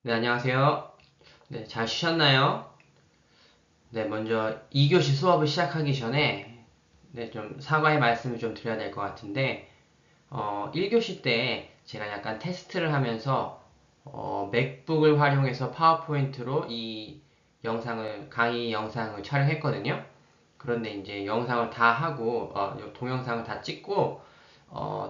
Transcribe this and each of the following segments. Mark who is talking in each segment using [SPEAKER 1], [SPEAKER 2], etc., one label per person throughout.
[SPEAKER 1] 네, 안녕하세요. 네, 잘 쉬셨나요? 네, 먼저 2교시 수업을 시작하기 전에 좀 사과의 말씀을 좀 드려야 될 것 같은데 1교시 때 제가 약간 테스트를 하면서 맥북을 활용해서 파워포인트로 이 강의 영상을 촬영했거든요. 그런데 이제 영상을 다 하고 동영상을 다 찍고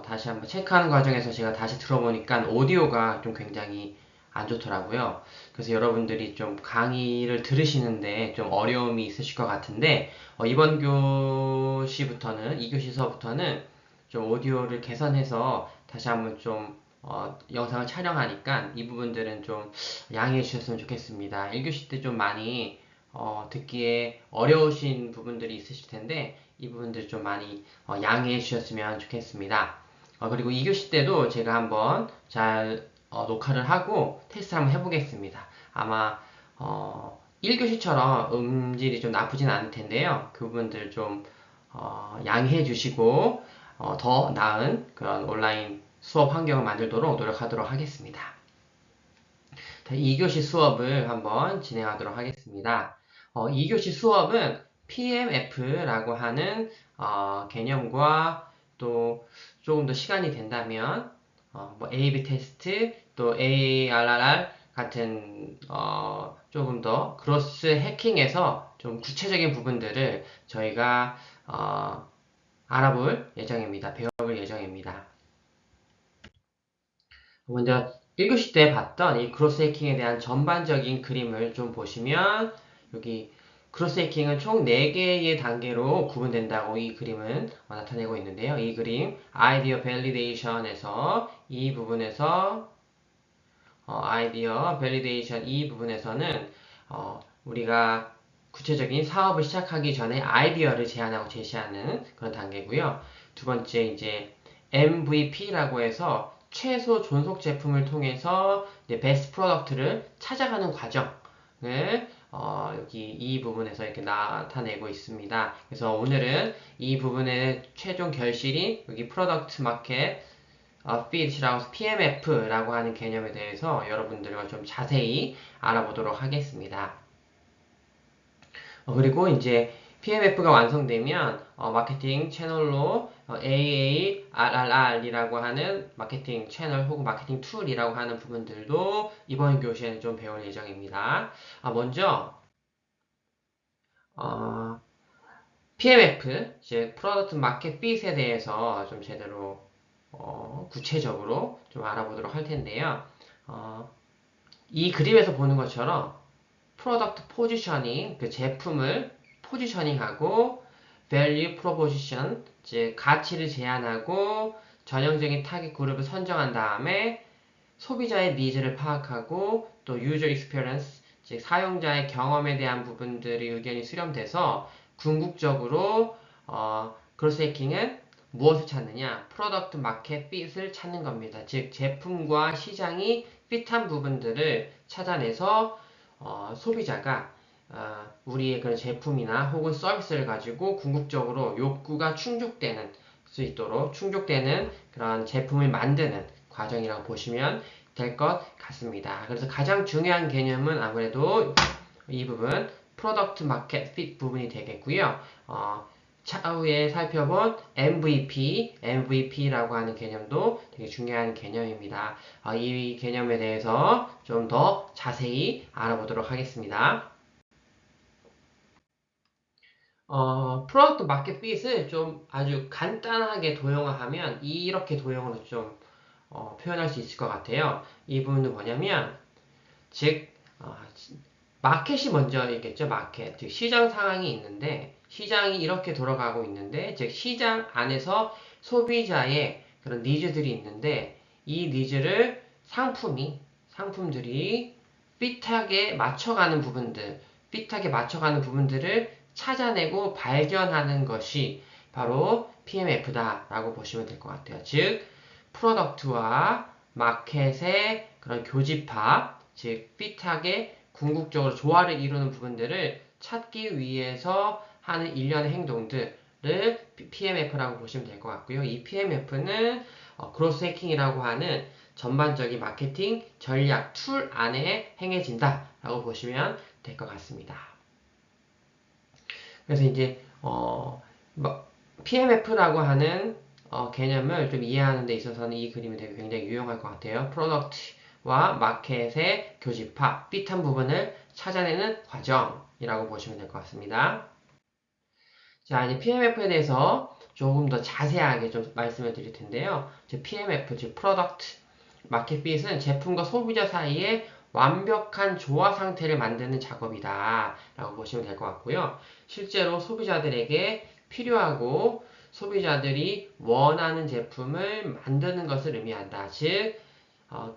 [SPEAKER 1] 다시 한번 체크하는 과정에서 제가 다시 들어보니까 오디오가 좀 굉장히 안 좋더라고요. 그래서 여러분들이 좀 강의를 들으시는데 좀 어려움이 있으실 것 같은데 이번 교시부터는 2교시 수업부터는 좀 오디오를 개선해서 다시 한번 좀 영상을 촬영하니까 이 부분들은 좀 양해해 주셨으면 좋겠습니다. 1교시 때 좀 많이 듣기에 어려우신 부분들이 있으실 텐데 이 부분들 좀 많이 양해해 주셨으면 좋겠습니다. 그리고 2교시 때도 제가 한번 잘 녹화를 하고 테스트 한번 해보겠습니다. 아마 1교시처럼 음질이 좀 나쁘진 않을 텐데요. 그 부분들 좀 양해해 주시고 더 나은 그런 온라인 수업 환경을 만들도록 노력하도록 하겠습니다. 2교시 수업을 한번 진행하도록 하겠습니다. 2교시 수업은 PMF라고 하는 개념과 또 조금 더 시간이 된다면 뭐 A/B 테스트 또 AARR 같은 조금 더 그로스 해킹에서 좀 구체적인 부분들을 저희가 알아볼 예정입니다. 배워볼 예정입니다. 먼저 1교시 때 봤던 이 크로스 해킹에 대한 전반적인 그림을 좀 보시면 여기 크로스 해킹은 총 4개의 단계로 구분된다고 이 그림은 나타내고 있는데요. 이 그림 아이디어 밸리데이션에서 이 부분에서 아이디어 밸리데이션 이 부분에서는 우리가 구체적인 사업을 시작하기 전에 아이디어를 제안하고 제시하는 그런 단계고요. 두 번째 이제 MVP라고 해서 최소 존속 제품을 통해서 베스트 프로덕트를 찾아가는 과정을 여기 이 부분에서 이렇게 나타내고 있습니다. 그래서 오늘은 이 부분의 최종 결실인 여기 프로덕트 마켓 fit이라고 해서 PMF라고 하는 개념에 대해서 여러분들과 좀 자세히 알아보도록 하겠습니다. 그리고 이제 PMF가 완성되면 마케팅 채널로 AARR이라고 하는 마케팅 채널 혹은 마케팅 툴이라고 하는 부분들도 이번 교시에는 좀 배울 예정입니다. 먼저 PMF, 이제 프로덕트 마켓 핏에 대해서 좀 제대로 구체적으로 좀 알아보도록 할 텐데요. 이 그림에서 보는 것처럼 프로덕트 포지셔닝, 그 제품을 포지셔닝하고 value proposition, 즉 가치를 제안하고 전형적인 타깃 그룹을 선정한 다음에 소비자의 니즈를 파악하고 또 user experience, 즉 사용자의 경험에 대한 부분들의 의견이 수렴돼서 궁극적으로 크로스 해킹은 무엇을 찾느냐? 프로덕트 마켓 핏을 찾는 겁니다. 즉 제품과 시장이 핏한 부분들을 찾아내서 소비자가 우리의 그런 제품이나 혹은 서비스를 가지고 궁극적으로 욕구가 충족되는 수 있도록 충족되는 그런 제품을 만드는 과정이라고 보시면 될 것 같습니다. 그래서 가장 중요한 개념은 아무래도 이 부분 프로덕트 마켓 핏 부분이 되겠고요. 차후에 살펴본 MVP라고 하는 개념도 되게 중요한 개념입니다. 이 개념에 대해서 좀 더 자세히 알아보도록 하겠습니다. 프로덕트 마켓 핏을 좀 아주 간단하게 도형화하면 이렇게 도형으로 좀 표현할 수 있을 것 같아요. 이 부분은 뭐냐면 즉 마켓이 먼저 있겠죠. 마켓. 즉 시장 상황이 있는데 시장이 이렇게 돌아가고 있는데 즉 시장 안에서 소비자의 그런 니즈들이 있는데 이 니즈를 상품들이 핏하게 맞춰가는 부분들을 찾아내고 발견하는 것이 바로 PMF다라고 보시면 될 것 같아요. 즉 프로덕트와 마켓의 그런 교집합, 즉 핏하게 궁극적으로 조화를 이루는 부분들을 찾기 위해서 하는 일련의 행동들을 PMF라고 보시면 될 것 같고요. 이 PMF는 그로스 해킹이라고 하는 전반적인 마케팅 전략 툴 안에 행해진다라고 보시면 될 것 같습니다. 그래서 이제 PMF라고 하는 개념을 좀 이해하는 데 있어서는 이 그림이 되게 굉장히 유용할 것 같아요. 프로덕트와 마켓의 교집합, 핏한 부분을 찾아내는 과정이라고 보시면 될 것 같습니다. 자, 이제 PMF에 대해서 조금 더 자세하게 좀 말씀을 드릴 텐데요. PMF, 즉 프로덕트 마켓 핏은 제품과 소비자 사이에 완벽한 조화 상태를 만드는 작업이다 라고 보시면 될 것 같고요. 실제로 소비자들에게 필요하고 소비자들이 원하는 제품을 만드는 것을 의미한다. 즉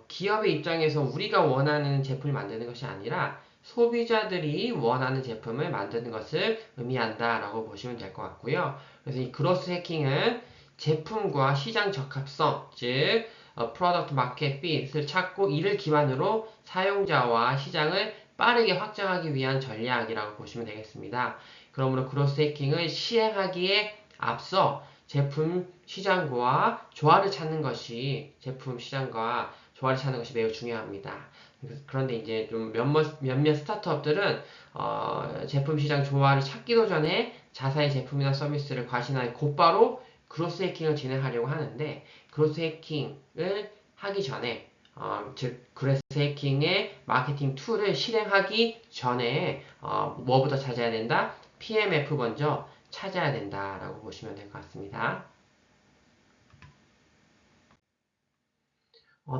[SPEAKER 1] 기업의 입장에서 우리가 원하는 제품을 만드는 것이 아니라 소비자들이 원하는 제품을 만드는 것을 의미한다 라고 보시면 될 것 같고요. 그래서 이 그로스 해킹은 제품과 시장 적합성, 즉 프로덕트 마켓 핏을 찾고 이를 기반으로 사용자와 시장을 빠르게 확장하기 위한 전략이라고 보시면 되겠습니다. 그러므로 그로스 해킹을 시행하기에 앞서 제품 시장과 조화를 찾는 것이 매우 중요합니다. 그런데 이제 좀 몇몇 스타트업들은 제품 시장 조화를 찾기도 전에 자사의 제품이나 서비스를 과신하여 곧바로 그로스 해킹을 진행하려고 하는데 그로스 해킹을 하기 전에 즉 그로스 해킹의 마케팅 툴을 실행하기 전에 뭐부터 찾아야 된다? PMF 먼저 찾아야 된다라고 보시면 될 것 같습니다.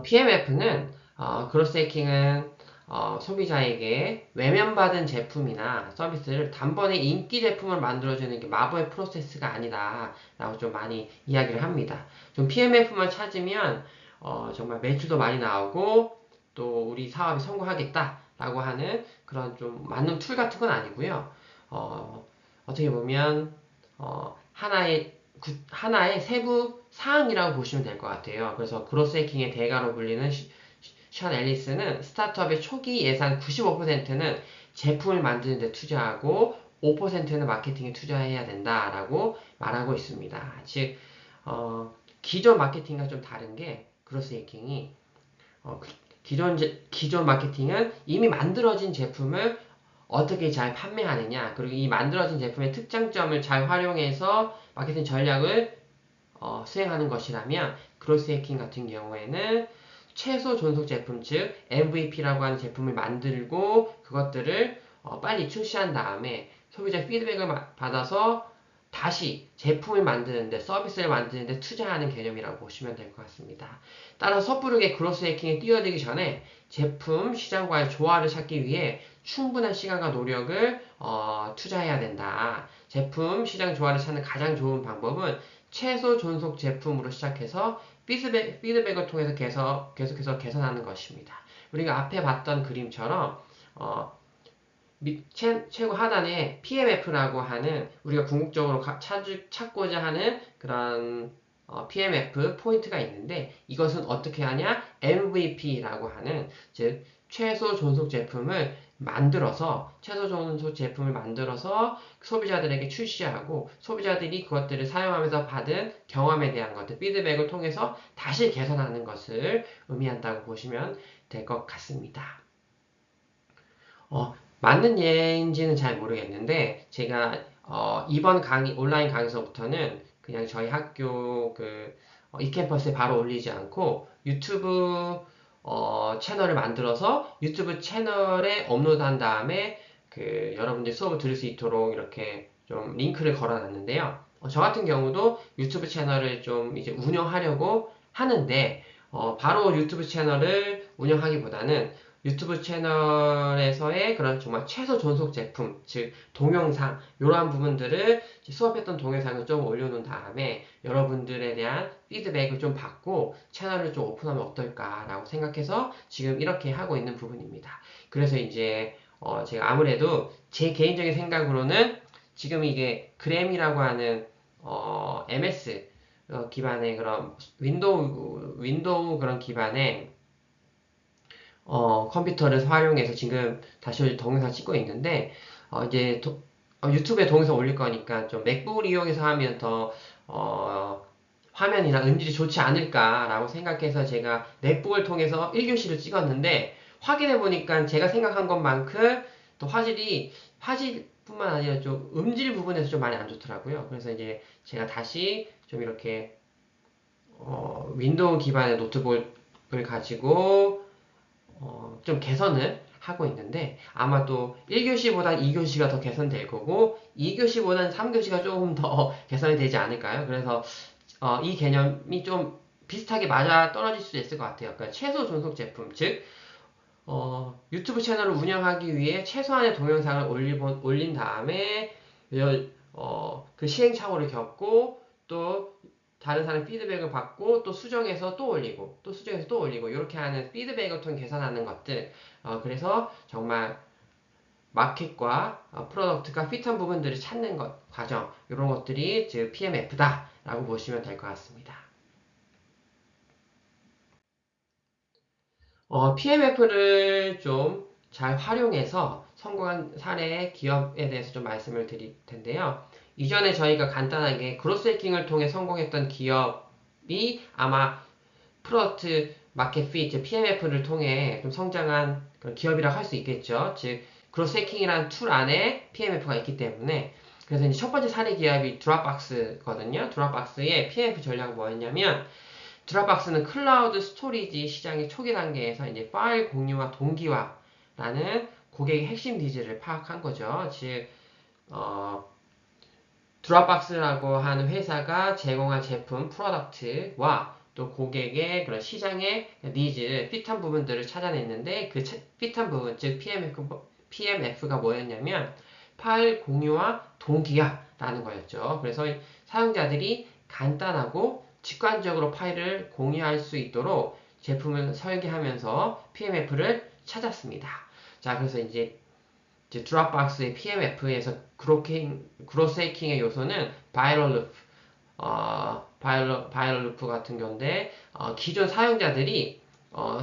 [SPEAKER 1] PMF는 그로스 해킹은 소비자에게 외면받은 제품이나 서비스를 단번에 인기 제품을 만들어주는 게 마법의 프로세스가 아니다 라고 좀 많이 이야기를 합니다. 좀 PMF만 찾으면 정말 매출도 많이 나오고 또 우리 사업이 성공하겠다 라고 하는 그런 좀 맞는 툴 같은 건 아니고요. 어떻게 보면 하나의 세부 사항이라고 보시면 될 것 같아요. 그래서 그로스 해킹의 대가로 불리는 션 앨리스는 스타트업의 초기 예산 95%는 제품을 만드는 데 투자하고 5%는 마케팅에 투자해야 된다라고 말하고 있습니다. 즉 기존 마케팅과 좀 다른 게 그로스 해킹이 기존 마케팅은 이미 만들어진 제품을 어떻게 잘 판매하느냐, 그리고 이 만들어진 제품의 특장점을 잘 활용해서 마케팅 전략을 수행하는 것이라면 그로스 해킹 같은 경우에는 최소 존속 제품, 즉 MVP라고 하는 제품을 만들고 그것들을 빨리 출시한 다음에 소비자 피드백을 받아서 다시 제품을 만드는데 서비스를 만드는데 투자하는 개념이라고 보시면 될 것 같습니다. 따라서 섣부르게 그로스 해킹에 뛰어들기 전에 제품 시장과의 조화를 찾기 위해 충분한 시간과 노력을 투자해야 된다. 제품 시장 조화를 찾는 가장 좋은 방법은 최소 존속 제품으로 시작해서 피드백을 통해서 계속해서 개선하는 것입니다. 우리가 앞에 봤던 그림처럼 최고 하단에 PMF라고 하는 우리가 궁극적으로 찾고자 하는 그런 PMF 포인트가 있는데 이것은 어떻게 하냐? MVP라고 하는 즉 최소 존속 제품을 만들어서 소비자들에게 출시하고 소비자들이 그것들을 사용하면서 받은 경험에 대한 것들 피드백을 통해서 다시 개선하는 것을 의미한다고 보시면 될 것 같습니다. 맞는 예인지는 잘 모르겠는데 제가 이번 온라인 강의서부터는 그냥 저희 학교 이캠퍼스에 바로 올리지 않고 유튜브 채널을 만들어서 유튜브 채널에 업로드한 다음에 여러분들 수업을 들을 수 있도록 이렇게 좀 링크를 걸어놨는데요. 저 같은 경우도 유튜브 채널을 좀 이제 운영하려고 하는데 바로 유튜브 채널을 운영하기보다는 유튜브 채널에서의 그런 정말 최소 존속 제품, 즉 동영상 이러한 부분들을 수업했던 동영상을 좀 올려놓은 다음에 여러분들에 대한 피드백을 좀 받고 채널을 좀 오픈하면 어떨까라고 생각해서 지금 이렇게 하고 있는 부분입니다. 그래서 이제 제가 아무래도 제 개인적인 생각으로는 지금 이게 그램이라고 하는 MS 기반의 그런 윈도우 그런 기반의 컴퓨터를 활용해서 지금 다시 동영상 찍고 있는데 이제 유튜브에 동영상 올릴 거니까 좀 맥북을 이용해서 하면 더 화면이나 음질이 좋지 않을까라고 생각해서 제가 넷북을 통해서 1교시를 찍었는데 확인해 보니까 제가 생각한 것만큼 또 화질뿐만 아니라 좀 음질 부분에서 좀 많이 안 좋더라고요. 그래서 이제 제가 다시 좀 이렇게 윈도우 기반의 노트북을 가지고 좀 개선을 하고 있는데 아마 또 1교시보다 2교시가 더 개선될 거고 2교시보다는 3교시가 조금 더 개선이 되지 않을까요? 그래서 이 개념이 좀 비슷하게 맞아 떨어질 수도 있을 것 같아요. 그러니까 최소 존속 제품, 즉 유튜브 채널을 운영하기 위해 최소한의 동영상을 올린 다음에 그 시행착오를 겪고 또 다른 사람 피드백을 받고 또 수정해서 또 올리고 또 수정해서 또 올리고 이렇게 하는 피드백을 통해 개선하는 것들 그래서 정말 마켓과 프로덕트가 핏한 부분들을 찾는 과정 이런 것들이 즉 PMF다 라고 보시면 될 것 같습니다. PMF를 좀 잘 활용해서 성공한 사례 기업에 대해서 좀 말씀을 드릴 텐데요. 이전에 저희가 간단하게 그로스 해킹을 통해 성공했던 기업이 아마 프로덕트 마켓 핏, PMF를 통해 좀 성장한 그런 기업이라고 할 수 있겠죠. 즉, 그로스 해킹이라는 툴 안에 PMF가 있기 때문에 그래서 이제 첫 번째 사례 기업이 드랍박스거든요. 드랍박스의 PMF 전략은 뭐였냐면 드랍박스는 클라우드 스토리지 시장의 초기 단계에서 이제 파일 공유와 동기화라는 고객의 핵심 니즈를 파악한 거죠. 즉, 드랍박스라고 하는 회사가 제공한 제품, 프로덕트와 또 고객의 그런 시장의 니즈, 핏한 부분들을 찾아냈는데 그 핏한 부분, 즉 PMF가 뭐였냐면 파일 공유와 동기화라는 거였죠. 그래서 사용자들이 간단하고 직관적으로 파일을 공유할 수 있도록 제품을 설계하면서 PMF를 찾았습니다. 자, 그래서 이제 드랍박스의 PMF에서 그로스 해킹의 요소는 바이럴 루프, 바이럴 루프 같은 경우인데 기존 사용자들이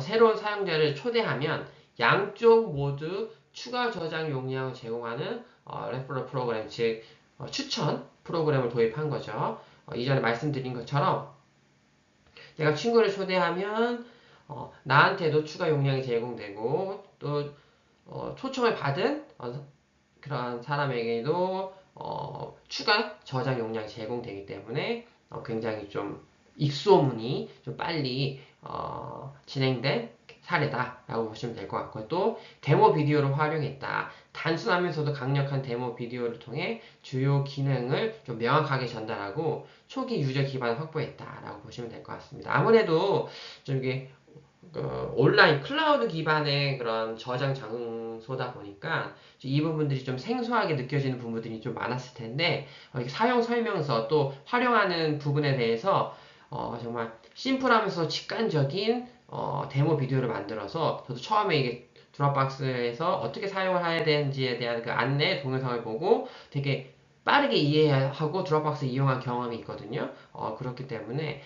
[SPEAKER 1] 새로운 사용자를 초대하면 양쪽 모두 추가 저장 용량을 제공하는 레퍼럴 프로그램, 즉 추천 프로그램을 도입한 거죠. 이전에 말씀드린 것처럼 내가 친구를 초대하면 나한테도 추가 용량이 제공되고 또 초청을 받은 그런 사람에게도 추가 저장 용량이 제공되기 때문에 굉장히 좀 입소문이 좀 빨리 진행된 사례다라고 보시면 될 것 같고 또 데모 비디오를 활용했다. 단순하면서도 강력한 데모 비디오를 통해 주요 기능을 좀 명확하게 전달하고 초기 유저 기반을 확보했다라고 보시면 될 것 같습니다. 아무래도 좀 이게 온라인 클라우드 기반의 그런 저장 장소다 보니까 이 부분들이 좀 생소하게 느껴지는 부분들이 좀 많았을 텐데 사용 설명서 또 활용하는 부분에 대해서 정말 심플하면서 직관적인 데모 비디오를 만들어서 저도 처음에 이게 드롭박스에서 어떻게 사용을 해야 되는지에 대한 그 안내 동영상을 보고 되게 빠르게 이해하고 드롭박스 이용한 경험이 있거든요. 그렇기 때문에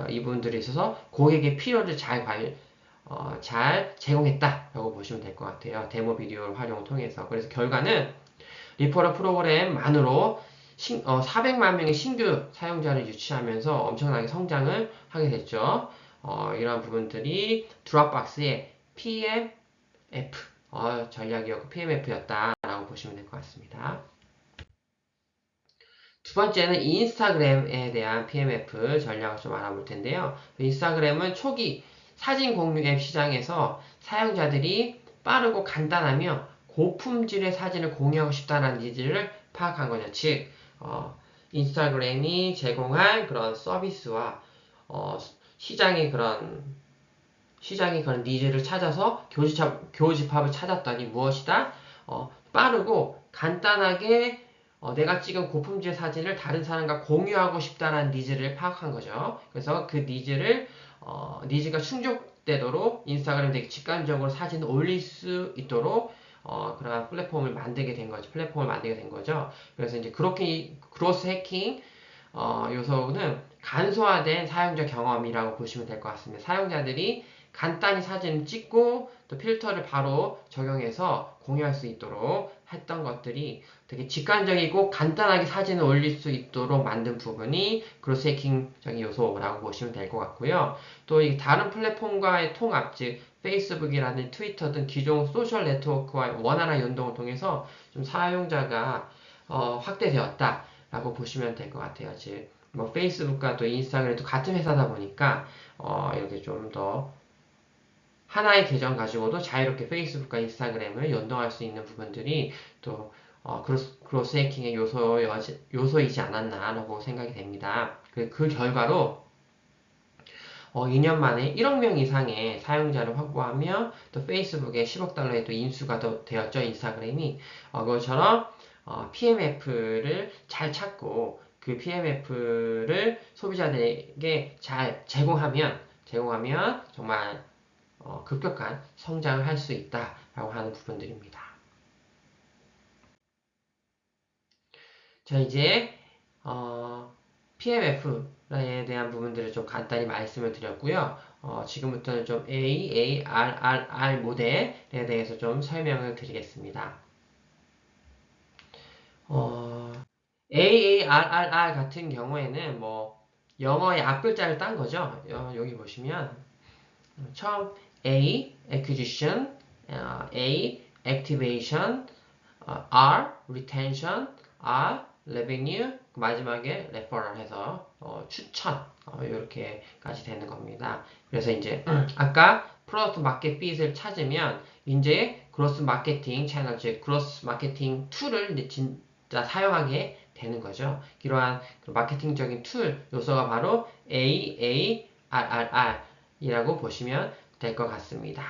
[SPEAKER 1] 이분들이 있어서 고객의 필요를 잘 제공했다라고 보시면 될 것 같아요. 데모 비디오를 활용을 통해서. 그래서 결과는 리퍼럴 프로그램만으로 400만 명의 신규 사용자를 유치하면서 엄청나게 성장을 하게 됐죠. 이러한 부분들이 드롭박스의 PMF 전략이었고 PMF였다라고 보시면 될 것 같습니다. 두 번째는 인스타그램에 대한 PMF 전략을 좀 알아볼 텐데요. 인스타그램은 초기 사진 공유 앱 시장에서 사용자들이 빠르고 간단하며 고품질의 사진을 공유하고 싶다는 니즈를 파악한 거죠. 즉, 인스타그램이 제공한 그런 서비스와 시장의 그런 니즈를 찾아서 교집합을 찾았더니 무엇이다? 빠르고 간단하게 내가 찍은 고품질 사진을 다른 사람과 공유하고 싶다는 니즈를 파악한 거죠. 그래서 그 니즈가 충족되도록 인스타그램 되게 직관적으로 사진을 올릴 수 있도록 그런 플랫폼을 만들게 된 거죠. 그래서 이제 그렇게 크로스 해킹 요소는 간소화된 사용자 경험이라고 보시면 될 것 같습니다. 사용자들이 간단히 사진을 찍고 또 필터를 바로 적용해서 공유할 수 있도록 했던 것들이 되게 직관적이고 간단하게 사진을 올릴 수 있도록 만든 부분이 그로스 해킹적인 요소라고 보시면 될 것 같고요. 또 이 다른 플랫폼과의 통합, 즉 페이스북이라든 트위터 등 기존 소셜 네트워크와의 원활한 연동을 통해서 좀 사용자가 확대되었다라고 보시면 될 것 같아요. 즉 뭐 페이스북과 또 인스타그램도 같은 회사다 보니까 이렇게 좀 더 하나의 계정 가지고도 자유롭게 페이스북과 인스타그램을 연동할 수 있는 부분들이 또 크로스 해킹의 요소이지 않았나라고 생각이 됩니다. 그 결과로 2년 만에 1억 명 이상의 사용자를 확보하며 또 페이스북에 10억 달러의 또 인수가 되었죠. 인스타그램이. 그것처럼 PMF를 잘 찾고 그 PMF를 소비자들에게 잘 제공하면 정말 급격한 성장을 할 수 있다라고 하는 부분들입니다. 자, 이제 PMF에 대한 부분들을 좀 간단히 말씀을 드렸고요. 지금부터는 좀 AARRR 모델에 대해서 좀 설명을 드리겠습니다. AARRR 같은 경우에는 뭐 영어의 앞글자를 딴 거죠. 여기 보시면 처음 A, acquisition, A, activation, R, retention, R, revenue, 마지막에 referral 해서 추천 이렇게까지 되는 겁니다. 그래서 이제 아까 프로덕트 마켓 핏을 찾으면 이제 그로스 마케팅 채널, 즉 그로스 마케팅 툴을 이제 진짜 사용하게 되는 거죠. 이러한 그 마케팅적인 툴 요소가 바로 AARRR 이라고 보시면 될 것 같습니다.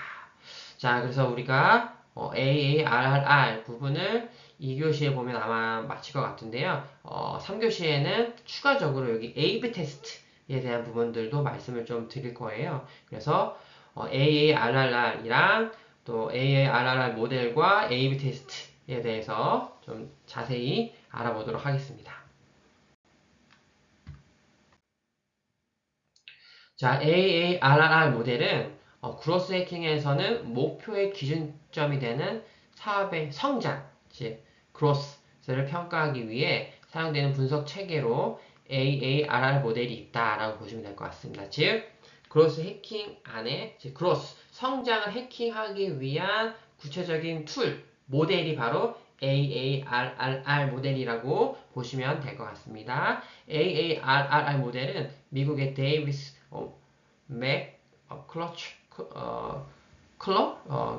[SPEAKER 1] 자, 그래서 우리가 AARR 부분을 2교시에 보면 아마 마칠 것 같은데요. 3교시에는 추가적으로 여기 A/B 테스트에 대한 부분들도 말씀을 좀 드릴 거예요. 그래서 AARR이랑 또 AARR 모델과 A/B 테스트에 대해서 좀 자세히 알아보도록 하겠습니다. 자, AARR 모델은 그로스 해킹에서는 목표의 기준점이 되는 사업의 성장, 즉 그로스를 평가하기 위해 사용되는 분석 체계로 AARR 모델이 있다라고 보시면 될 것 같습니다. 즉 그로스 해킹 안에 즉 그로스 성장을 해킹하기 위한 구체적인 툴 모델이 바로 AARR 모델이라고 보시면 될 것 같습니다. AARR 모델은 미국의 데이비스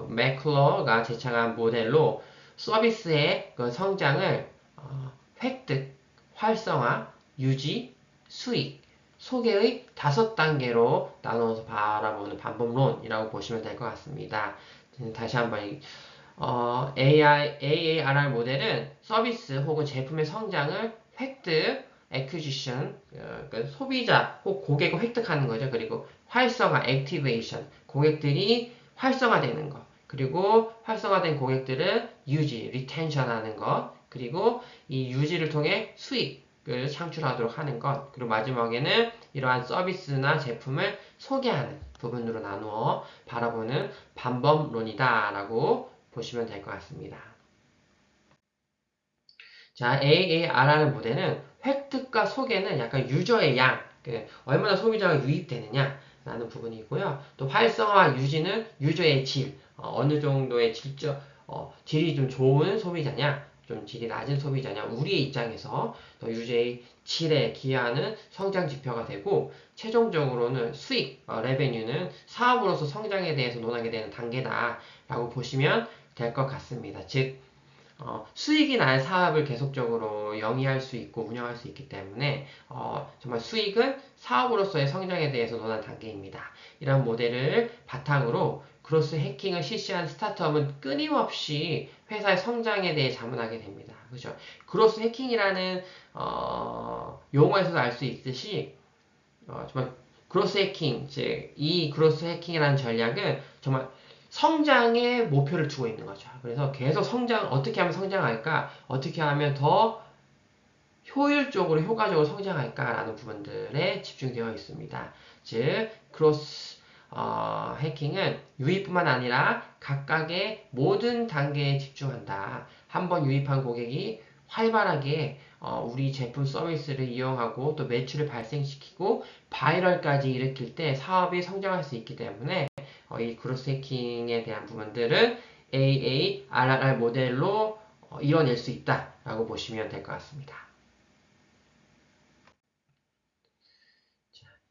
[SPEAKER 1] 맥클러가 제창한 모델로 서비스의 그 성장을 획득, 활성화, 유지, 수익, 소개의 5단계로 나누어서 바라보는 방법론이라고 보시면 될 것 같습니다. 다시 한번 AARR 모델은 서비스 혹은 제품의 성장을 획득, acquisition, 그러니까 소비자 혹 고객을 획득하는 거죠. 그리고 활성화, activation, 고객들이 활성화되는 것. 그리고 활성화된 고객들은 유지, retention 하는 것. 그리고 이 유지를 통해 수익을 창출하도록 하는 것. 그리고 마지막에는 이러한 서비스나 제품을 소개하는 부분으로 나누어 바라보는 방법론이다라고 보시면 될 것 같습니다. 자, AARR 모델은 획득과 소개는 약간 유저의 양, 얼마나 소비자가 유입되느냐라는 부분이고요. 또 활성화 유지는 유저의 질, 어느 정도의 질이 좀 좋은 소비자냐, 좀 질이 낮은 소비자냐, 우리의 입장에서 또 유저의 질에 기여하는 성장 지표가 되고, 최종적으로는 수익, 레베뉴는 사업으로서 성장에 대해서 논하게 되는 단계다라고 보시면 될 것 같습니다. 즉, 수익이 날 사업을 계속적으로 영위할 수 있고 운영할 수 있기 때문에 정말 수익은 사업으로서의 성장에 대해서 논한 단계입니다. 이런 모델을 바탕으로 그로스 해킹을 실시한 스타트업은 끊임없이 회사의 성장에 대해 자문하게 됩니다. 그렇죠? 그로스 해킹이라는 용어에서도 알 수 있듯이 정말 그로스 해킹, 즉 이 그로스 해킹이라는 전략은 정말 성장의 목표를 두고 있는 거죠. 그래서 계속 어떻게 하면 성장할까? 어떻게 하면 더 효율적으로, 효과적으로 성장할까라는 부분들에 집중되어 있습니다. 즉, 크로스 해킹은 유입뿐만 아니라 각각의 모든 단계에 집중한다. 한번 유입한 고객이 활발하게 우리 제품 서비스를 이용하고 또 매출을 발생시키고 바이럴까지 일으킬 때 사업이 성장할 수 있기 때문에 이 그로스 해킹에 대한 부분들은 AARRR 모델로 이뤄낼 수 있다라고 보시면 될 것 같습니다.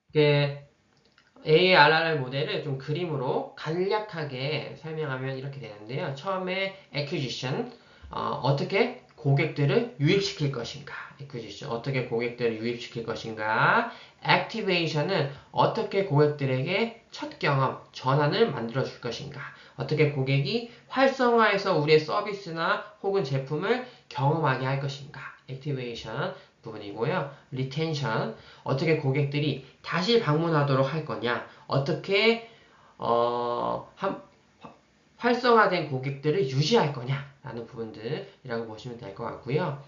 [SPEAKER 1] 이게 AARR 모델을 좀 그림으로 간략하게 설명하면 이렇게 되는데요. 처음에 acquisition, 어떻게 고객들을 유입시킬 것인가. acquisition, 어떻게 고객들을 유입시킬 것인가. activation은 어떻게 고객들에게 첫 경험, 전환을 만들어 줄 것인가. 어떻게 고객이 활성화해서 우리의 서비스나 혹은 제품을 경험하게 할 것인가. activation 부분이고요. retention, 어떻게 고객들이 다시 방문하도록 할 거냐, 어떻게 활성화된 고객들을 유지할 거냐라는 부분들이라고 보시면 될 것 같고요.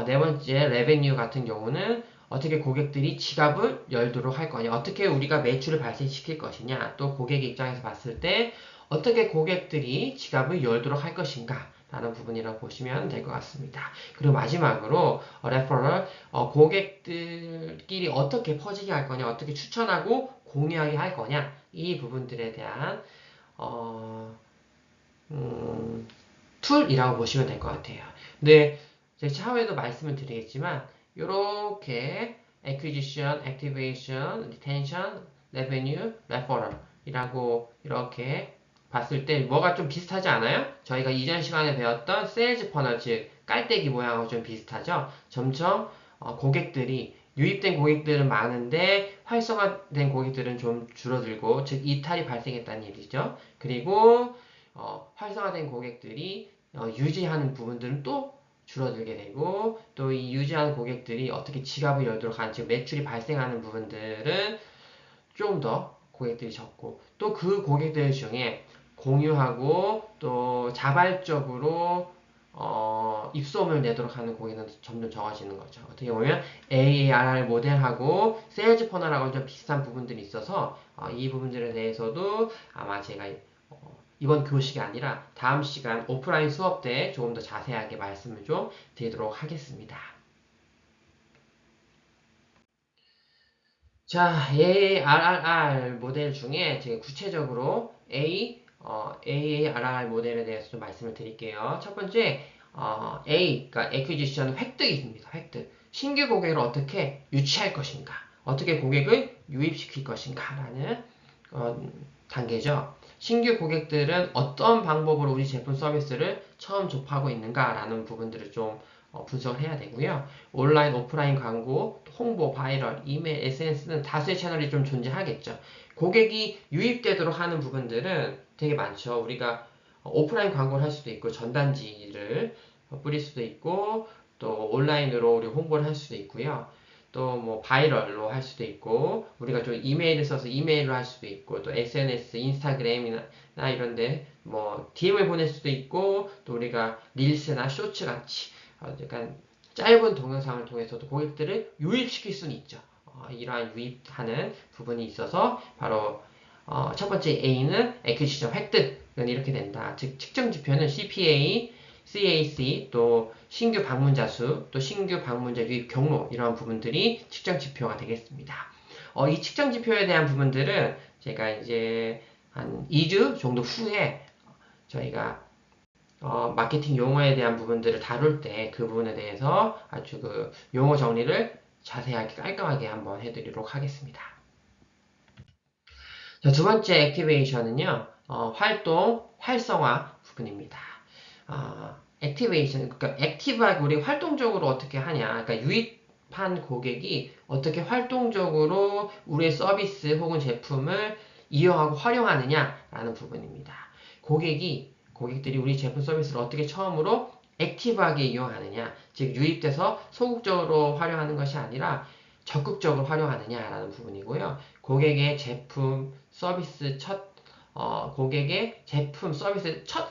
[SPEAKER 1] 네 번째 레베뉴 같은 경우는 어떻게 고객들이 지갑을 열도록 할 거냐, 어떻게 우리가 매출을 발생시킬 것이냐, 또 고객 입장에서 봤을 때 어떻게 고객들이 지갑을 열도록 할 것인가 라는 부분이라고 보시면 될 것 같습니다. 그리고 마지막으로 레퍼럴, 고객들끼리 어떻게 퍼지게 할 거냐, 어떻게 추천하고 공유하게 할 거냐, 이 부분들에 대한 툴이라고 보시면 될 것 같아요. 근데 제가 차후에도 말씀을 드리겠지만 이렇게 acquisition, activation, retention, revenue, referral 이라고 이렇게 봤을 때 뭐가 좀 비슷하지 않아요? 저희가 이전 시간에 배웠던 세일즈 퍼널, 즉 깔때기 모양하고 좀 비슷하죠? 점점 고객들이 유입된 고객들은 많은데 활성화된 고객들은 좀 줄어들고, 즉 이탈이 발생했다는 얘기죠. 그리고 활성화된 고객들이 유지하는 부분들은 또 줄어들게 되고, 또 이 유지하는 고객들이 어떻게 지갑을 열도록 하는, 즉 매출이 발생하는 부분들은 좀 더 고객들이 적고, 또 그 고객들 중에 공유하고 또 자발적으로 입소문을 내도록 하는 고객은 점점 적어지는 거죠. 어떻게 보면 AARR 모델하고 세일즈 퍼널하고 좀 비슷한 부분들이 있어서 이 부분들에 대해서도 아마 제가 이번 교식이 아니라 다음 시간 오프라인 수업 때 조금 더 자세하게 말씀을 좀 드리도록 하겠습니다. 자, AARR 모델 중에 제가 구체적으로 AARR 모델에 대해서 좀 말씀을 드릴게요. 첫 번째, A, 그러니까 acquisition 획득입니다. 획득. 신규 고객을 어떻게 유치할 것인가, 어떻게 고객을 유입시킬 것인가 라는 단계죠. 신규 고객들은 어떤 방법으로 우리 제품 서비스를 처음 접하고 있는가 라는 부분들을 좀 분석을 해야 되고요. 온라인, 오프라인 광고, 홍보, 바이럴, 이메일, SNS는 다수의 채널이 좀 존재하겠죠. 고객이 유입되도록 하는 부분들은 되게 많죠. 우리가 오프라인 광고를 할 수도 있고, 전단지를 뿌릴 수도 있고, 또 온라인으로 우리 홍보를 할 수도 있고요. 또 뭐 바이럴로 할 수도 있고, 우리가 좀 이메일을 써서 이메일로 할 수도 있고, 또 SNS, 인스타그램이나 이런데 뭐 DM을 보낼 수도 있고, 또 우리가 릴스나 쇼츠 같이 약간 짧은 동영상을 통해서도 고객들을 유입시킬 수는 있죠. 이러한 유입하는 부분이 있어서 바로 첫 번째 A는 acquisition 획득은 이렇게 된다. 즉 측정 지표는 CPA, CAC, 또 신규 방문자 수, 또 신규 방문자 유입 경로, 이러한 부분들이 측정 지표가 되겠습니다. 이 측정 지표에 대한 부분들은 제가 이제 한 2주 정도 후에 저희가 마케팅 용어에 대한 부분들을 다룰 때 그 부분에 대해서 아주 그 용어 정리를 자세하게 깔끔하게 한번 해드리도록 하겠습니다. 자, 두 번째 액티베이션은요, 활동, 활성화 부분입니다. 액티베이션, 그러니까 액티브하게 우리 활동적으로 어떻게 하냐, 그러니까 유입한 고객이 어떻게 활동적으로 우리의 서비스 혹은 제품을 이용하고 활용하느냐라는 부분입니다. 고객들이 우리 제품 서비스를 어떻게 처음으로 액티브하게 이용하느냐, 즉 유입돼서 소극적으로 활용하는 것이 아니라 적극적으로 활용하느냐라는 부분이고요. 고객의 제품 서비스 첫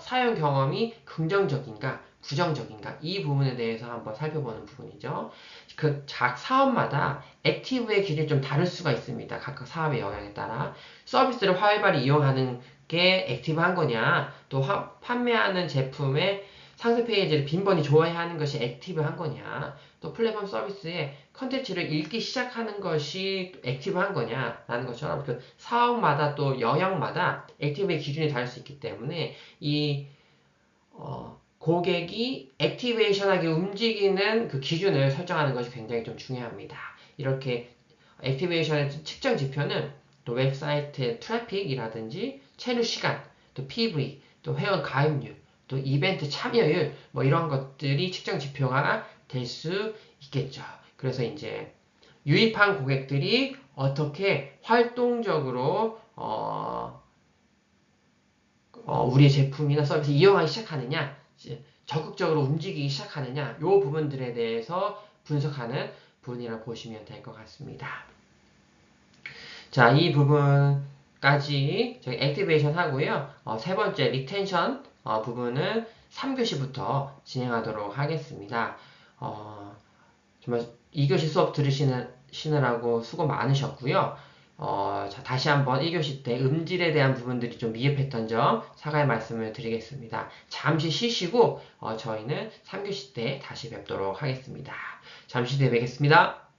[SPEAKER 1] 사용 경험이 긍정적인가, 부정적인가? 이 부분에 대해서 한번 살펴보는 부분이죠. 그 각 사업마다 액티브의 기준이 좀 다를 수가 있습니다. 각각 사업의 영향에 따라. 서비스를 활발히 이용하는 게 액티브한 거냐, 또 판매하는 제품의 상세 페이지를 빈번히 좋아해 하는 것이 액티브한 거냐, 또 플랫폼 서비스의 컨텐츠를 읽기 시작하는 것이 액티브한 거냐라는 것처럼 그 사업마다 또 영역마다 액티브의 기준이 다를 수 있기 때문에 이 고객이 액티베이션하게 움직이는 그 기준을 설정하는 것이 굉장히 좀 중요합니다. 이렇게 액티베이션의 측정 지표는 또 웹사이트의 트래픽이라든지 체류 시간, 또 PV, 또 회원 가입률, 또 이벤트 참여율 뭐 이런 것들이 측정 지표가 될 수 있겠죠. 그래서 이제 유입한 고객들이 어떻게 활동적으로 우리의 제품이나 서비스 이용하기 시작하느냐, 적극적으로 움직이기 시작하느냐, 이 부분들에 대해서 분석하는 부분이라고 보시면 될 것 같습니다. 자, 이 부분까지 저희 액티베이션 하고요. 세 번째 리텐션 부분은 3교시부터 진행하도록 하겠습니다. 정말 2교시 수업 들으시느라고 수고 많으셨고요. 자, 다시 한번 1교시 때 음질에 대한 부분들이 좀 미흡했던 점 사과의 말씀을 드리겠습니다. 잠시 쉬시고 저희는 3교시 때 다시 뵙도록 하겠습니다. 잠시 뒤에 뵙겠습니다.